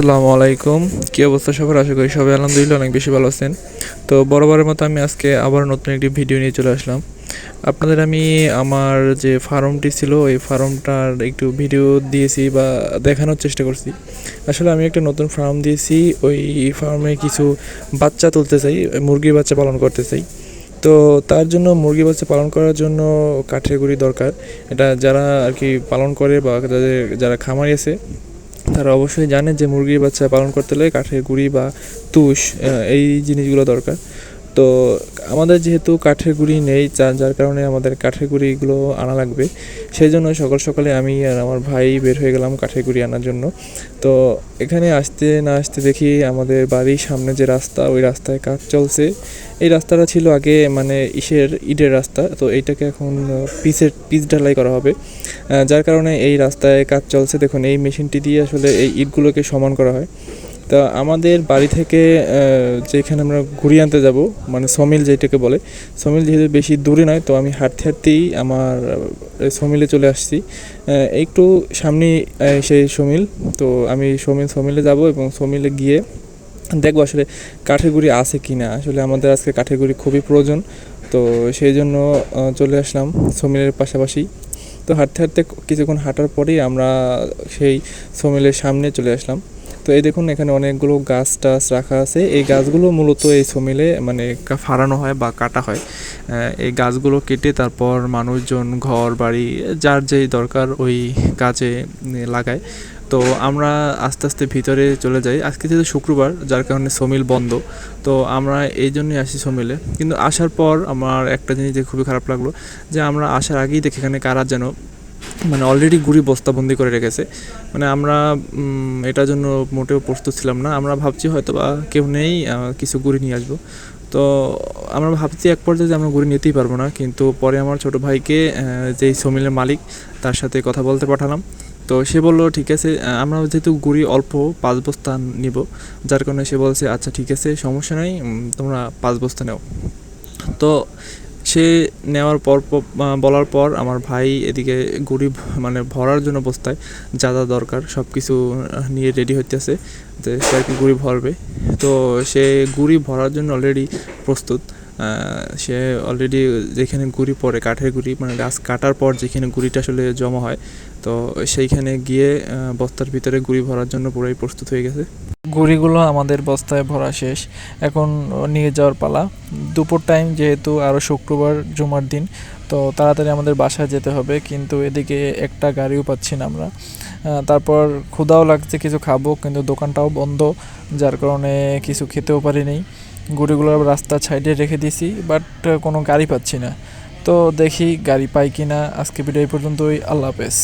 আসসালামু আলাইকুম। কী অবস্থা সবার? আশা করি সবাই আলহামদুলিল্লাহ অনেক বেশি ভালো আছেন। তো বরাবরের মতো আমি আজকে আবার নতুন একটি ভিডিও নিয়ে চলে আসলাম। আপনাদের আমি আমার যে ফার্মটি ছিল ওই ফার্মটার একটু ভিডিও দিয়েছি বা দেখানোর চেষ্টা করছি। আসলে আমি একটা নতুন ফার্ম দিয়েছি, ওই ফার্মে কিছু বাচ্চা তুলতে চাই, মুরগির বাচ্চা পালন করতে চাই। তো তার জন্য মুরগি বাচ্চা পালন করার জন্য কাঠের গুঁড়ি দরকার। এটা যারা আর কি পালন করে বা যারা খামারি আছে তারা অবশ্যই জানে যে মুরগির বাচ্চা পালন করতে হলে কাঠের গুঁড়ি বা তুষ এই জিনিসগুলো দরকার। তো আমাদের যেহেতু কাঠের গুঁড়ি নেই, যার কারণে আমাদের কাঠের গুঁড়িগুলো আনা লাগবে। সেই জন্য সকাল সকালে আমি আর আমার ভাই বের হয়ে গেলাম কাঠের গুঁড়ি আনার জন্য। তো এখানে আসতে না আসতে দেখি আমাদের বাড়ির সামনে যে রাস্তা, ওই রাস্তায় কাজ চলছে। এই রাস্তাটা ছিল আগে মানে ইটের রাস্তা, তো এইটাকে এখন পিচ ঢালাই করা হবে। যার কারণে এই রাস্তায় কাজ চলছে। দেখুন এই মেশিনটি দিয়ে আসলে এই ইটগুলোকে সমান করা হয়। তা আমাদের বাড়ি থেকে যেখানে আমরা ঘুরিয়ে আনতে যাব, মানে সমিল যেটাকে বলে, সমিল যেহেতু বেশি দূরে নয়, তো আমি হাঁটতে হাঁটতেই আমার সমিলে চলে আসছি। একটু সামনেই সেই সমিল। তো আমি সমিলে যাব এবং সমিলে গিয়ে দেখবো আসলে কাঠের গুঁড়ি আছে কি না। আসলে আমাদের আজকে কাঠের গুঁড়ি খুবই প্রয়োজন, তো সেই জন্য চলে আসলাম সমিলের পাশাপাশি। তো হাঁটতে হাঁটতে কিছুক্ষণ হাঁটার পরেই আমরা সেই সমিলের সামনে চলে আসলাম। তো এই দেখুন এখানে অনেকগুলো গাছ টাছ রাখা আছে। এই গাছগুলো মূলত এই সমিলে মানে ফাড়ানো হয় বা কাটা হয়। এই গাছগুলো কেটে তারপর মানুষজন ঘর বাড়ি যার যেই দরকার ওই কাজে লাগায়। তো আমরা আস্তে আস্তে ভিতরে চলে যাই। আজকে যেহেতু শুক্রবার, যার কারণে সমিল বন্ধ। তো আমরা এই জন্যই আসি সমিলে। কিন্তু আসার পর আমার একটা জিনিস দেখে খুবই খারাপ লাগলো, যে আমরা আসার আগেই দেখি এখানে কারা যেন মানে অলরেডি গুঁড়ি বস্তাবন্দি করে রেখেছে। মানে আমরা এটার জন্য মোটেও প্রস্তুত ছিলাম না। আমরা ভাবছি হয়তো বা কেউ নেই, কিছু গুঁড়ি নিয়ে আসবো। তো আমরা ভাবছি এক পর্যায়ে যে আমরা গুঁড়ি নিতেই পারবো না, কিন্তু পরে আমার ছোটো ভাইকে যেই সমিলের মালিক, তার সাথে কথা বলতে পাঠালাম। তো সে বললো ঠিক আছে, আমরা যেহেতু গুঁড়ি অল্প 5 বস্তা নিব, যার কারণে সে বলছে আচ্ছা ঠিক আছে সমস্যা নেই, তোমরা 5 বস্তা নাও। তো সে নেওয়ার পর বলার পর আমার ভাই এদিকে গুঁড়ি মানে ভরার জন্য বস্তায় যা যা দরকার সব কিছু নিয়ে রেডি হইতেছে, যে সে আর কি গুঁড়ি ভরবে। তো সে গুঁড়ি ভরার জন্য অলরেডি প্রস্তুত। সে অলরেডি যেখানে গুঁড়ি পড়ে, কাঠের গুঁড়ি মানে গাছ কাটার পর যেখানে গুঁড়িটা আসলে জমা হয়, তো সেইখানে গিয়ে বস্তার ভিতরে গুঁড়ি ভরার জন্য পুরোই প্রস্তুত হয়ে গেছে। গুঁড়িগুলো আমাদের বস্তায় ভরা শেষ, এখন নিয়ে যাওয়ার পালা। দুপুর টাইম যেহেতু, আরও শুক্রবার জুমার দিন, তো তাড়াতাড়ি আমাদের বাসায় যেতে হবে, কিন্তু এদিকে একটা গাড়িও পাচ্ছি না আমরা। তারপর ক্ষুধাও লাগছে, কিছু খাবো কিন্তু দোকানটাও বন্ধ, যার কারণে কিছু খেতেও পারিনি। গুঁড়িগুলো রাস্তার সাইডে রেখে দিয়েছি, বাট কোনো গাড়ি পাচ্ছি না। তো দেখি গাড়ি পাই কি না। আজকে ভিডিও এই পর্যন্তই। আল্লাহ হাফেজ।